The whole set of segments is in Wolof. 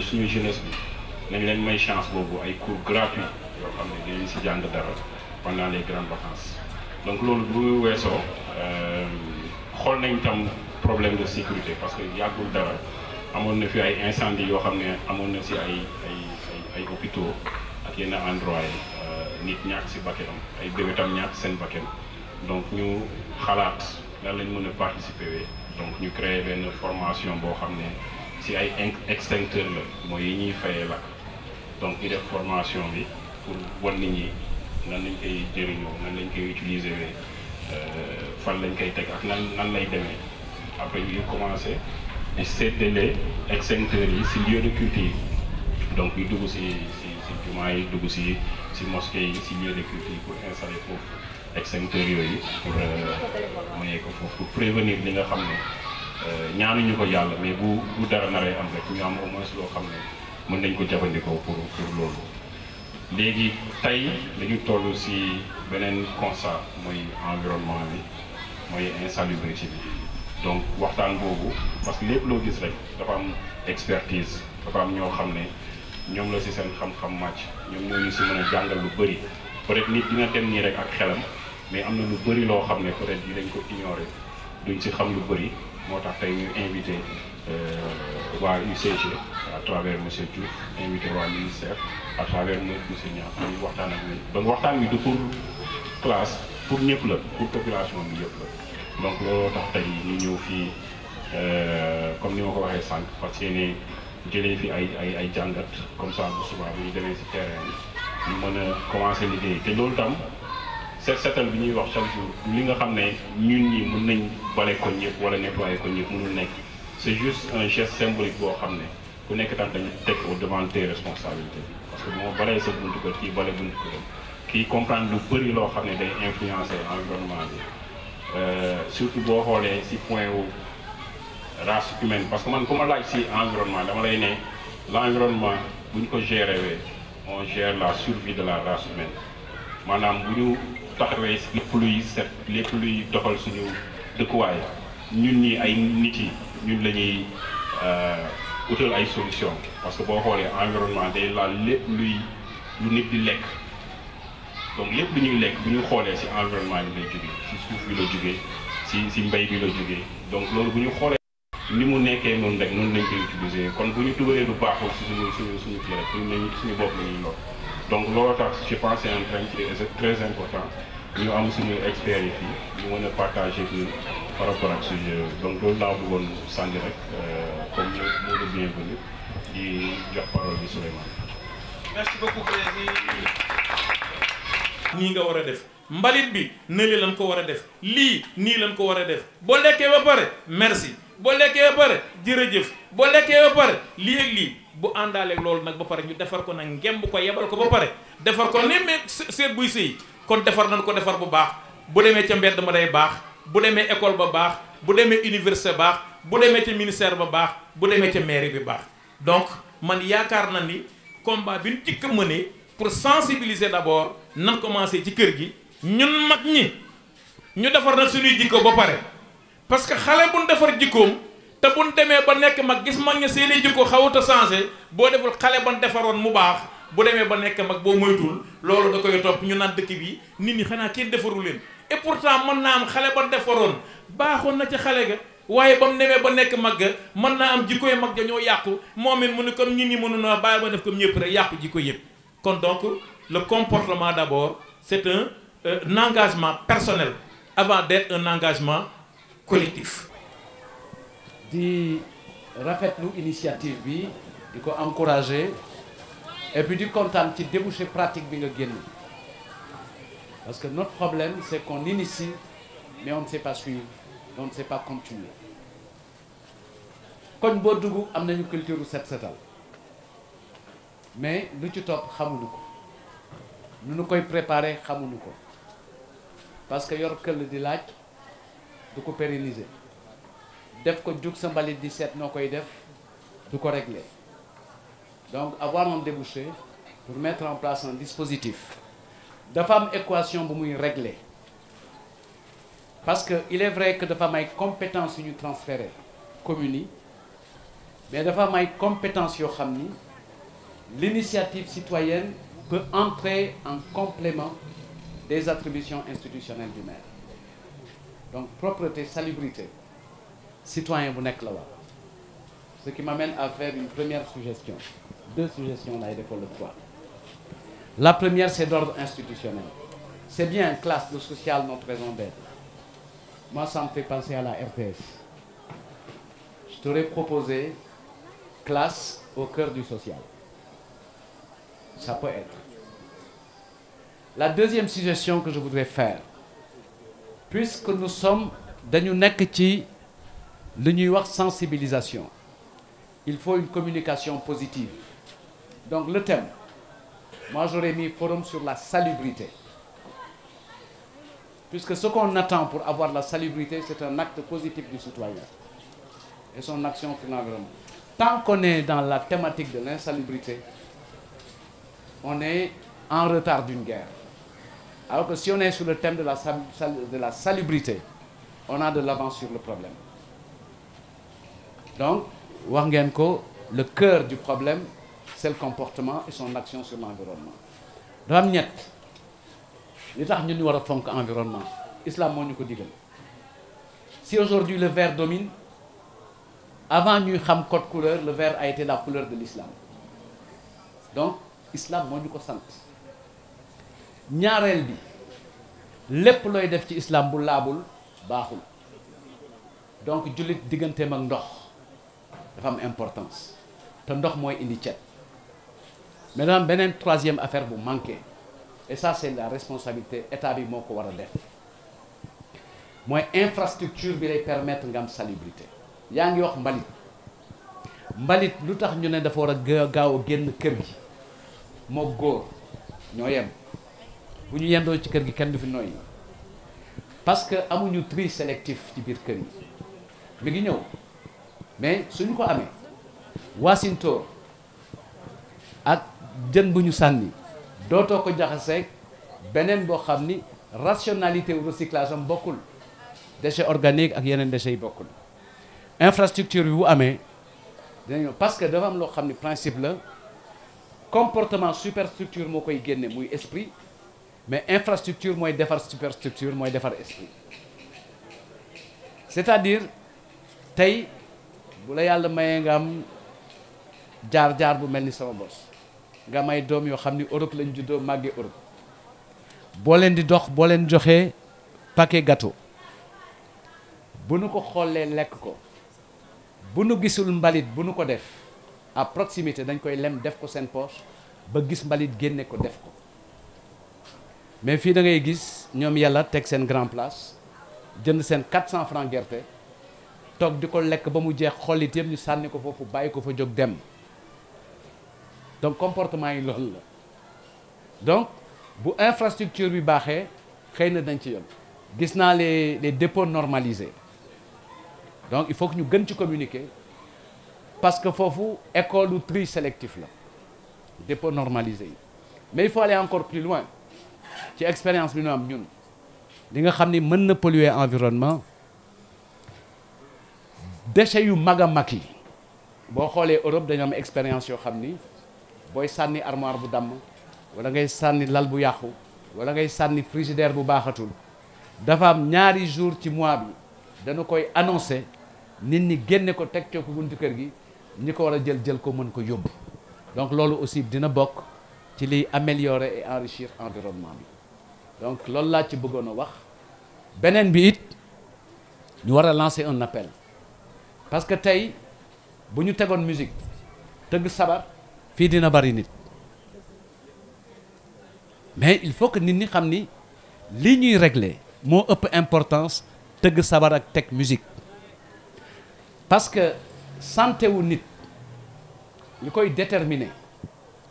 suñu jeunesse bi nañ leen may chance boobu ay cours gratuits yoo xam ne dañu si jàng dara pendant les grandes vacances. donc loolu bu weesoo xool nañ tam problème de sécurité parce que yàggul dara amoon na fi ay incendie yoo xam ne amoon na si ay hôpitaux ak yenn endroit yi nit ñàkk si bakkanam ay bébé tam ñàkk seen bakkan donc ñu xalaat lan lañ mën a participer donc ñu créer benn formation boo xam ne si ay extincteur la mooy yi ñuy fayee lakk donc ñu def formation bi pour wan nit ñi nan lañ koy jëriñoo nan lañ koy utiliser fan lañ koy teg ak nan lay demee après ñu commencé di séddale extincteurs yi si lieu de culte yi donc ñu dugg si jumaa yi dugg si mosquée yi si lieu de culte yi pour installer foofu extincteurs yooyu pour mayee ko foofu pour prévenir li nga xam ne ñaanuñu ko yàlla mais bu dara naree am rek ñu am au moins loo xam ne mën nañ ko jëfandikoo pour loolu. léegi tey dañu toll si beneen constat mooy environnement bi mooy insalubrité bi donc waxtaan boobu parce que lépp loo gis rek dafa am expertise dafa am ñoo xam ne ñoom la si seen xam-xam màcc ñoom ñoo ñu si mën a jàngal lu bëri peut-être nit dina dem nii rek ak xelam mais am na lu bëri loo xam ne peut-être dinañ ko ignorer duñ si xam lu bëri moo tax tey ñu invité waa UCG à travers monsieur Diouf invité waa ministère à travers monsieur Niang ñu waxtaan ak ñun donc waxtaan bi du pour classe pour ñëpp la pour population bi yëpp la donc looloo tax tey ñu ñëw fii comme ni ma ko waxee sànq parce que ne jëlee fi ay jàngat comme ça bu subaa bu ñu demee si terrain bi ñu mën a commencer liggéey te loolu tam setal bi ñuy wax chaque jour li nga xam ne ñun ñi mën nañ bale ko ñëpp wala nettoyer ko ñëpp mënul nekk c'est juste un geste symbolique boo xam ne ku nekk tam dañu teg au devant tes responsabilités parce que moo balee sa buntu kër kii bale buntu kër kii comprendre lu bëri loo xam ne day influencer environnement bi surtout boo xoolee si point wu race humaine parce que man ku ma laaj si environnement dama lay ne l'environnement bu ñu ko gérer wee on gère la survie de la race humaine maanaam bu ñu taxawee si lépp luy set lépp luy doxal suñu dëkkuwaay ñun ñi ay nit yi ñun la ñuy utal ay solution parce que boo xoolee environnement day laal lépp lu nit di lekk donc lépp lu ñuy lekk bu ñu xoolee si environnement bi lay jógee si suuf bi la jógee si mbay bi la jógee donc loolu bu ñu xoolee ni mu nekkee noonu rek noonu lañ koy utiliser kon bu ñu dugalee lu baaxul si suñu kii rek suñu bopp la ñuy lor donc loolu tax je pense c'est un train qui est très important ñu am suñu experts yi fii ñu mën a partager ak ñun par rapport ak sujet donc loolu laa bëggoon sànni rek comme mot de bienvenue di jox parole bi Souleymane. merci beaucoup président. nii nga war a def mbalit bi nële lañ ko war a def lii nii lañ ko war a def boo lekkee ba pare merci boo lekkee ba pare jërëjëf boo lekkee ba pare lii ak lii bu àndaaleeg loolu nag ba pare ñu defar ko nag ngemb ko yebal ko ba pare defar ko ni mais seet buy sëy kon defar nañ ko defar bu baax bu demee ca mbedd ma day baax bu demee école ba baax bu demee université baax bu demee ca ministère ba baax bu demee ca mairie bi baax donc man yaakaar na ni combat bi ñu jëkk a mënee pour sensibiliser d'abord nan commencé ci kër gi ñun mag ñi ñu defar na suñuy jikko ba pare parce que xale buñ defar jikkoom te buñ demee ba nekk mag gis mag ña seeni jikko xawut a changé boo deful xale ban defaroon mu baax bu demee ba nekk mag boo moytul loolu da koy topp ñu naan dëkk bi nit ñi xanaa kenn defaru leen et pourtant mën naa am xale ba defaroon baaxoon na ci xale ga waaye ba mu demee ba nekk mag ga mën naa am jikkoy mag ga ñoo yàqu moom it mu ne comme nit ñi mënunoo bàyyi ba def comme ñëpp rek yàqu jikko yëpp kon donc le comportement d'abord c'est un engagement personnel avant d'être un engagement collectif. di rafetlu initiative bi di ko encourager et puis di kontaan ci débouché pratique bi nga génn parce que notre problème c'est qu'on initie mais on ne sait pas suivre on ne sait pas continuer koñ boo dugg am nañu culture u set setal mais lu ci topp xamuñu ko nu ñu koy préparer xamuñu ko parce que yor këll di laaj du ko pérenniser def ko jug sa mbalit di seet noo koy def du ko régler donc avoir un débouché pour mettre en place un dispositif dafa am équation bu muy régler parce que il est vrai que dafa am ay compétences yu ñu transféré communes yi mais dafa am ay compétences yoo xam ni l'initiative citoyenne peut entrer en complément des attributions institutionnelles du maire. Donc propreté, salubrité, citoyen bu nekk la war. Ce qui m'amène à faire une première suggestion. 2 suggestions là et pour le 3. La première, c'est d'ordre institutionnel. C'est bien classe de social, notre raison d'être. Moi, ça me fait penser à la RTS. Je t'aurais proposé classe au cœur du social. Ça peut être. La deuxième suggestion que je voudrais faire, puisque nous sommes dañu nekk ci li ñuy wax sensibilisation, il faut une communication positive. Donc le thème, moi j'aurais mis forum sur la salubrité. Puisque ce qu'on attend pour avoir la salubrité, c'est un acte positif du citoyen et son action sur l'environnement. Tant qu'on est dans la thématique de l'insalubrité, on est en retard d'une guerre. Alors que si on est sur le thème de la salubrité, on a de l'avance sur le problème. Donc, wax ngeen ko, le cœur du problème, c'est le comportement et son action sur l'environnement. dafa am ñett li tax ñun ñu war a fonk environnement. Islam moo ñu ko digal. Si aujourd'hui le vert domine, avant ñuy xam code couleur, le vert a été la couleur de l'islam. Donc, islam moo ñu ko sant. Ñaareel bi, lépp looy def ci islam bu laabul baaxul. Donc jullit digganteem ak ndox dafa am importance te ndox mooy indi cet. Mais dafa am beneen troisième affaire bu manqué, et ça c'est la responsabilité état bi moo ko war a def, mooy infrastructure bi lay permettre nga am salubrité. Yaa ngi wax mbalit lu tax ñu ne dafa war a gaaw a génn kër gi moo góor ñoo yem. Bu ñu yendoo ci kër gi kenn du fi noyyi parce que amuñu tri sélectif ci biir kër yi. Mi ngi ñëw mais suñu ko amee waasintóor ak jën bu ñu sànni dootoo ko jaxaseeg beneen boo xam ni rationalité ou recyclage am bokkul, déchets organiques ak yeneen déchets yi bokkul. Infrastructure bi bu amee dinañu parce que dafa am loo xam ni principe la, comportement superstructure moo koy génne muy esprit, mais infrastructure mooy defar superstructure mooy defar esprit. C'est-à-dire tey bu la yàlla mayee nga am jaar-jaar bu mel ni sama bos, nga may doom yoo xam ni Europe lañ juddoo màggee Europe, boo leen di dox boo leen joxee paquet gâteau bu nu ko xoolee lekk ko, bu nu gisul mbalit bu nu ko def à proximité dañ koy lem def ko seen poche ba gis mbalit génne ko def ko. Mais fii da ngay gis ñoom yàlla teg seen grand place jënd seen 400 francs gerte toog di ko lekk ba mu jeex xollit yëpp ñu sànni ko foofu bàyyi ko fa jóg dem. Donc comportement yi loolu la. Donc bu infrastructure bi baaxee xëy na dañ ci yoon. Gis naa les dépôts normalisés. Donc il faut que ñu gën ci communiquer parce que foofu école du tri sélectif la, dépôt normalisé yi. Mais il faut aller encore plus loin. Ci expérience bi ñu am ñun li nga xam ni mën na polluer environnement, déchets yu mag a mag yi boo xoolee Europe dañu am expérience yoo xam ni booy sànni armoire bu damm wala ngay sànni lal bu yàqu wala ngay sànni frigidaire bu baaxatul, dafa am ñaari jour ci mois bi dana koy annoncer nit ñi génne ko teg ko buntu kër gi, ñi ko war a jël ko mën ko yóbbu. Donc loolu aussi dina bokk ci liy améliorer et enrichir environnement bi. Donc loolu laa ci bëggoon a wax. Beneen bi it ñu war a lancer un appel parce que tey bu ñu tegoon musique tëgg sabar fii dina bari nit, mais il faut que nit ñi xam ni li ñuy régler moo ëpp importance tëgg sabar ak teg musique. Parce que santé wu nit li koy déterminer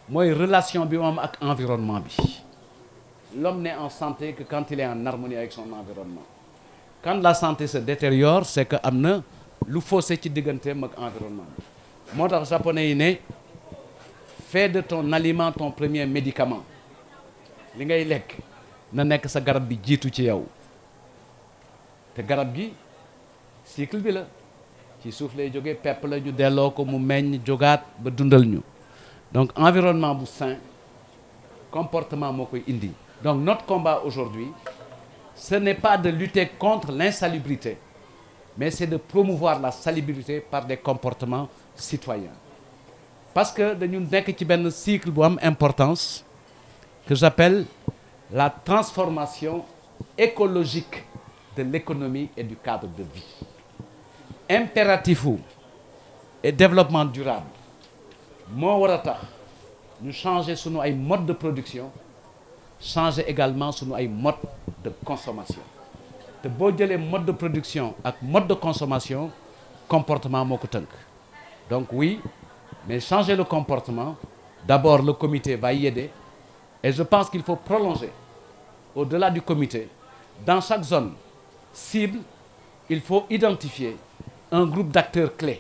mooy relation bi moom ak environnement bi. L'homme n'est en santé que quand il est en harmonie avec son environnement. Quand la santé se détériore, c'est que am na lu faussé ci digganteem ak environnement bi. Moo tax japonais yi ne fais de ton aliment ton premier médicament. Li ngay lekk na nekk sa garab bi jiitu ci yow te garab gi cycle bi la. ci suuf lay jógee pepp la ñu delloo ko mu meññ jógaat ba dundal ñu donc environnement bu sain comportement moo koy indi. Donc notre combat aujourd'hui ce n'est pas de lutter contre l'insalubrité mais c'est de promouvoir la salubrité par des comportements citoyens parce que dañu nekk ci benn cycle bu am importance que j'appelle la transformation écologique de l'économie et du cadre de vie. Impératif et développement durable moo war a tax ñu changer sunu ay mode de production changer également sunu ay mode de consommation te boo jëlee mode de production ak mode de consommation comportement moo ko tënk donc oui mais changer le comportement d'abord le comité va y aider et je pense qu'il faut prolonger au-delà du comité dans chaque zone cible il faut identifier un groupe d'acteurs clés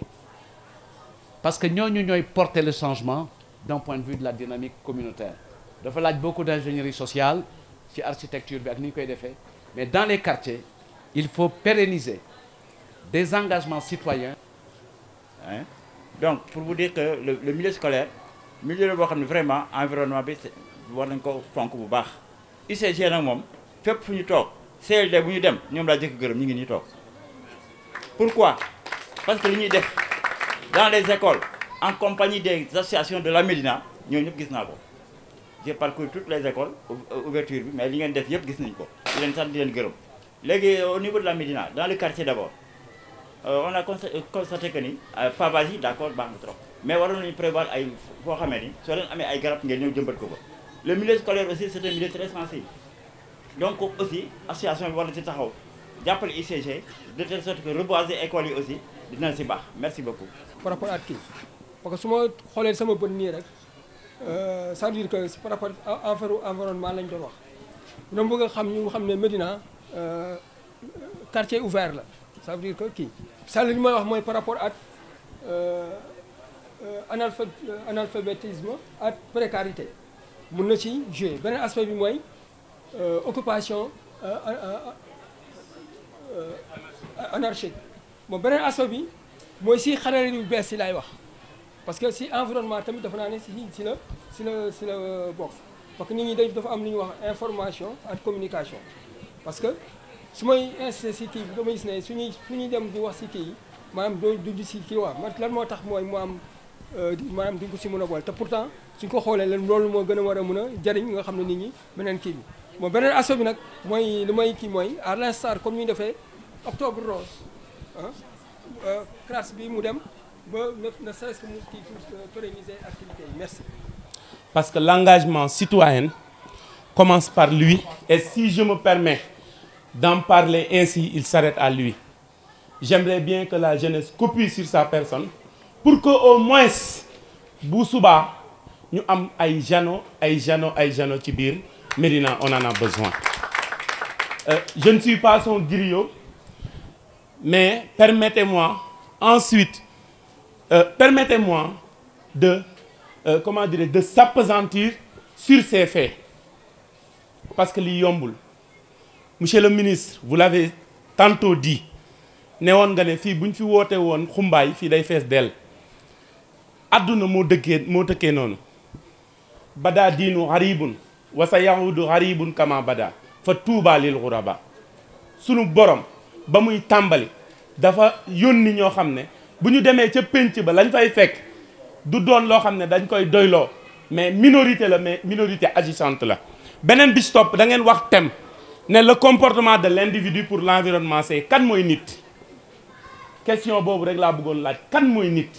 parce que ñooñu ñooy porter le changement d'un point de vue de la dynamique communautaire dafa laaj beaucoup d'ingénierie sociale ci architecture bi ak ni ñu koy defee mais dans les quartiers il faut pérenniser des engagements citoyens. Donc pour vous dire que le milieu scolaire milieu la boo xam ne vraiment environnement bi war nañ ko fonk bu baax UCG nag moom fépp fu ñu toog CLD bu ñu dem ñoom laa jëkk gërëm ñu ngi nii toog pourquoi parce que li ñuy def dans les écoles en compagnie des associations de la Médina ñooñu ñëpp gis naa ko j'ai parcouru toutes les écoles ouverture bi mais li ngeen def yëpp gis nañ ko di leen sant di leen gërëm léegi au niveau de la Médina dans le quartier d'abord on a constaté que ni pavage yi d'accord baax na trop mais waroon nañu prévoir ay foo xamee ni soo leen amee ay garab ngeen ñëw jëmbat ko ba le milieu scolaire aussi c'est un milieu très sensible donc aussi association bi war na ci taxaw jàppale UCG de telle sorte que reboiser écoles yi aussi dina si baax merci beaucoup. par rapport ak kii parce que su ma xoolee sama bët nii rek ça veut dire que par rapport environnement lañ doon wax ñoom bëgg a xam ñu xam ne Médina quartier ouvert la ça veut dire que kii ça li may wax mooy par rapport ak analphabétisme ak précarité mun na ci jouer beneen aspect bi mooy occupation anarchique bon beneen aspect bi mooy si xarala yu bees si laay wax parce que si environnement tamit dafa naa ne si la bokk parce que nit ñi dafa am lu ñuy wax information ak communication parce que su may insisté si kii bi dama gis ne su ñuy dem di wax si kii yi maanaam doo dugg si kii waa man lan moo tax mooy mu am maanaam duñ ko si mën a boole te pourtant suñ ko xoolee leen loolu moo gën a war a mën a jariñ nga xam ne nit ñi beneen kii bi bon beneen aspect bi nag mooy li may kii mooy à l'instar comme ñu defee octobre rose classe bi mu dem ba ne serait-ce que mu kii pérenniser activité yi merci. Parce que l'engagement citoyen commence par lui et si je me permets d'en parler ainsi il s'arrête à lui. J'aimerais bien que la jeunesse copie sur sa personne pour que au moins bu subaa ñu am ay jano ci biir Médina on en a besoin. Je ne suis pas son griot mais permettez-moi ensuite de de s'appesantir sur ces faits parce que li yombul monsieur le ministre vous l'avez tantôt dit ne woon nga ne fii bu ñu fi woote woon xumbaay fii day fees dell adduna moo dëkkee noonu bada diinu haribun wa sa yahudu haribun kama bada fa tuuba lil ghuraba sunu borom ba muy tàmbali dafa yónni ñoo xam ne bu ñu demee ca pénc ba lañ fay fekk du doon loo xam ne dañ koy doyloo mais minorité la mais minorité agissante la beneen bi stop da ngeen wax thème ne le comportement de l'individu pour l'environnement c'est kan mooy nit question boobu rek laa bëggoon laaj kan mooy nit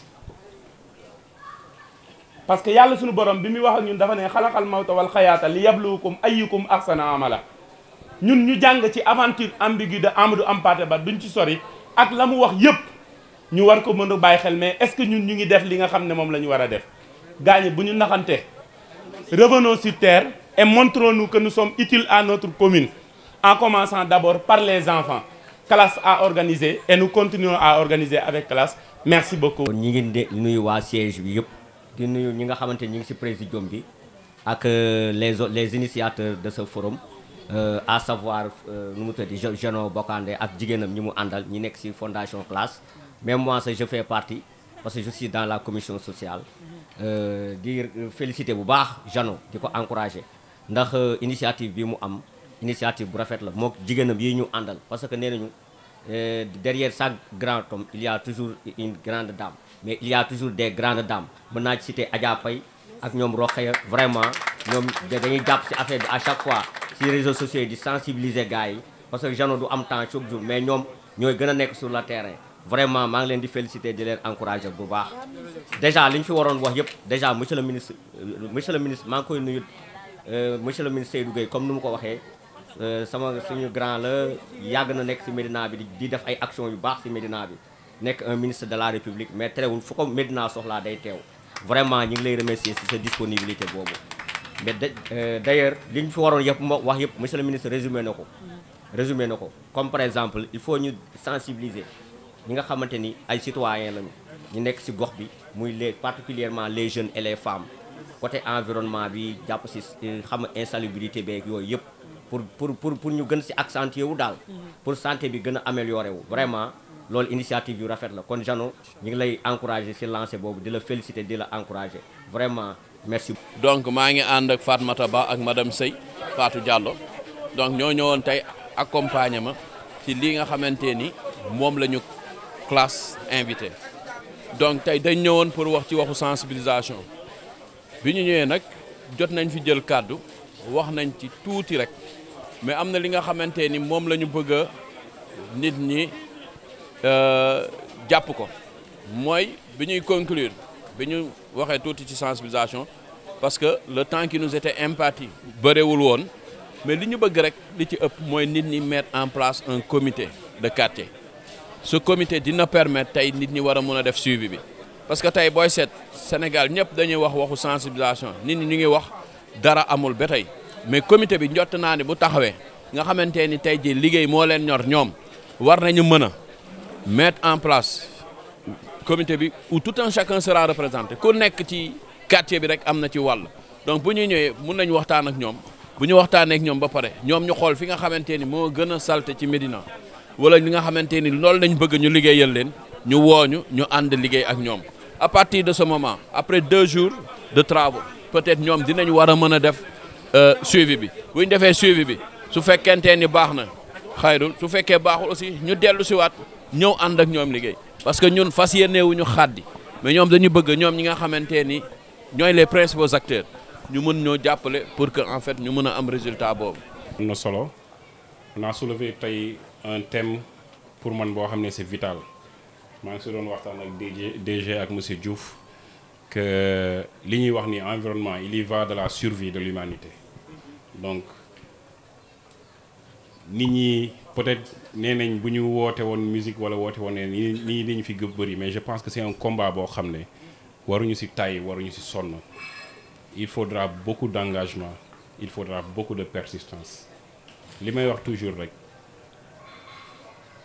parce que yàlla suñu borom bi muy wax ak ñun dafa ne xalaqal mawta wal xayaata li yabluwakum ayyukum ahsana amala ñun ñu jàng ci aventure ambiguë de Amadou Hampâté Bâ duñ ci sori ak la mu wax yépp ñu war ko mën a bàyyi xel mais est-ce que ñun ñu ngi def li nga xam ne moom la ñu war a def gaañi bu ñu naxante revenons sur terre et montrons-nous que nous sommes utiles à notre commune en commençant d'abord par les enfants classe à organiser et nous continuons à organiser avec classe merci beaucoup. ñi ngi nuyu waa siège bi yëpp di nuyu ñi nga xamante ñi ngi ci présidium bi ak les initiateurs de ce forum à savoir nu mu tëddi Jeno Bokandé ak jigéenam ñi mu àndal ñi nekk ci fondation classe même moi ça je fais partie parce que je suis dans la commission sociale di féliciter bu baax Jano di ko encourager ndax initiative bi mu am initiative bu rafet la moo jigéenam yi ñu àndal parce que nee nañu derrière chaque grand homme il y a toujours une grande dame mais il y a toujours des grandes dames mën naa ci citer Adja Pay ak ñoom Rokhaya vraiment ñoom dañuy jàpp ci affaire bi à chaque fois ci réseaux sociaux yi di sensibiliser gars yi parce que Jano du am temps chaque jour mais ñoom ñooy gën a nekk sur le terrain vraiment maa ngi leen di féliciter di leen encourager bu baax déjà li ñu fi waroon wax yëpp déjà monsieur le ministre maa ngi koy nuyu monsieur le ministre Seydou Gueye comme ni mu ko waxee suñu grand la yàgg na nekk ci Médina bi di def ay actions yu baax ci Médina bi nekk un ministre de la République mais terewul fu ko Médina soxlaa day teew vraiment ñu ngi lay remercier ci sa disponibilité boobu mais d'ailleurs li ñu fi waroon yëpp wax yëpp monsieur le ministre résumé na ko comme par exemple il faut ñu sensibiliser ñi nga xamante ni ay citoyens lañu ñu nekk ci gox bi muy particulièrement les jeunes et les femmes côté environnement bi jàpp ci xam insalubrité beeg yooyu yëpp pour ñu gën ci accentuer wu daal pour santé bi gën a améliorer wu vraiment loolu initiative yu rafet la kon Jano ñu ngi lay encourager ci lancer boobu di la féliciter di la encourager vraiment merci. donc maa ngi ànd ak Fatmata Ba ak madame Sey Fatou Diallo donc ñoo ñëwoon tey accompagner ma ci lii nga xamante ni moom la ñu classe invité donc tey dañ ñëwoon pour wax ci waxu sensibilisation bi ñu ñëwee nag jot nañ fi jël kàddu wax nañ ci tuuti rek mais am na li nga xamante ni moom la ñu bëgg a nit ñi jàpp ko mooy bi ñuy conclure bi ñu waxee tuuti ci sensibilisation parce que le temps qui nous était imparti bëriwul woon mais li ñu bëgg rek li ci ëpp mooy nit ñi mettre en place un comité de quartier ce comité dina permettre tey nit ñi war a mën a def suivi bi parce que tey booy seet Sénégal ñëpp dañuy wax waxu sensibilisation nit ñi ñu ngi wax dara amul ba tey mais comité bi njott naa ne bu taxawee nga xamante ni tey ji liggéey moo leen ñor ñoom war nañu mën a mettre en place comité bi où tout un chacun sera représenté ku nekk ci quartier bi rek am na ci wàll donc bu ñuy ñëwee mun nañu waxtaan ak ñoom bu ñu waxtaanee ak ñoom ba pare ñoom ñu xool fi nga xamante ni moo gën a salte ci Médina wala li nga xamante ni loolu lañ bëgg ñu liggéeyal leen ñu wooñu ñu ànd liggéey ak ñoom à partir de ce moment après 2 jours de travaux peut-être ñoom dinañ war a mën a def suivi bi bu ñu defee suivi bi su fekkente ni baax na xayrul su fekkee baaxul aussi ñu dellu si waat ñëw ànd ak ñoom liggéey parce que ñun fas yéenewuñu xaddi mais ñoom dañu bëgg ñoom ñi nga xamante ni ñooy les principaux acteurs ñu mën ñoo jàppale pour que en fait ñu mën a am résultat boobu. am na solo on a soulevé tey un thème pour man boo xam ne c'est vital maa ngi si doon waxtaan ak DG ak monsieur Diouf que li ñuy wax ni environnement il y va de la survie de l'humanité donc nit ñi peut-être nee nañ bu ñu woote woon musique wala woote woon ne nii dañu fi gëb bëri mais je pense que c'est un combat boo xam ne waruñu si tay waruñu si sonn il faudra beaucoup d'engagement il faudra beaucoup de persistance li may wax toujours rek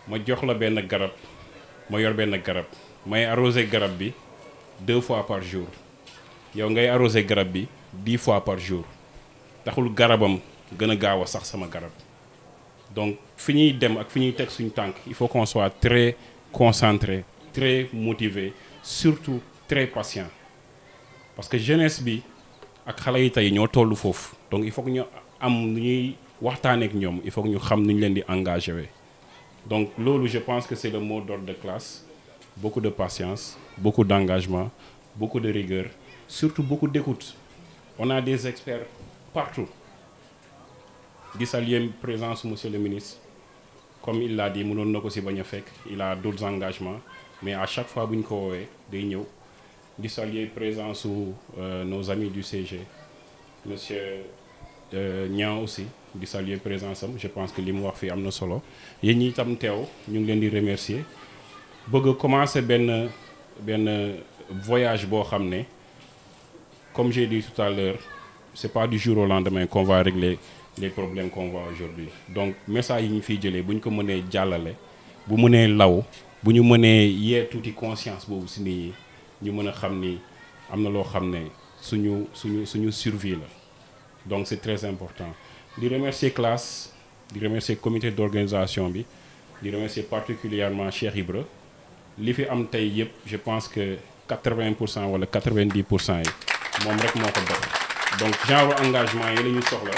ma jox la benn garab ma yor benn garab may arroser garab bi 2 fois par jour yow ngay arroser garab bi 10 fois par jour taxul garabam gën a gaaw a sax sama garab donc fi ñuy dem ak fi ñuy teg suñu tànk il faut qu'on soit très concentré très motivé surtout très patient parce que jeunesse bi ak xale yi tey ñoo tollu foofu donc il faut que ñu am nu ñuy waxtaanee ak ñoom il faut que ñu xam nu ñu leen di engagé wee donc loolu je pense que c'est le mot d'ordre de classe beaucoup de patience beaucoup d'engagement beaucoup de rigueur surtout beaucoup d'écoute on a des experts partout di saluer présence monsieur le ministre comme il l'a dit mënoon na ko ci bañ a fekk il a d'autres engagements mais à chaque fois bu ñu ko woowee day ñëw di saluer présence su nos amis du CG monsieur Niang aussi di saluer présence am je pense que li mu wax fii am na solo yéen ñi itam teew ñu ngi leen di remercier bëgg a commencer benn voyage boo xam ne comme j'ai dit tout à l'heure c'est pas du jour au lendemain qu'on va régler les problèmes qu'on voit aujourd'hui donc message yi ñu fiy jëlee bu ñu ko mënee jàllale bu mënee law bu ñu mënee yee tuuti conscience boobu si nit ñi ñu mën a xam ni am na loo xam ne suñu survie la donc c'est très important di remercier classe di remercier comité d'organisation bi di remercier particulièrement Cheikh Ibra li fi am tey yëpp je pense que 80% wala 90% yi moom rek moo ko def donc genre engagement yi la ñu soxla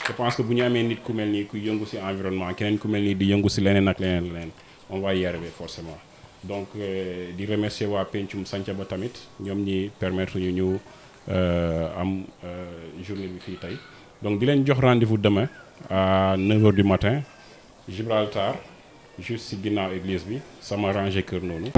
je pense que bu ñu amee nit ku mel nii ku yëngu ci environnement keneen ku mel nii di yëngu ci leneen ak leneen on va y arriver forcément donc di remercier waa Pencum Santhiaba tamit ñoom ñi permettre ñu am journée bi fii tey donc di leen jox rendez-vous demain à 9h du matin Gibraltar juste ci ginnaaw église bi sama rangée kër noonu.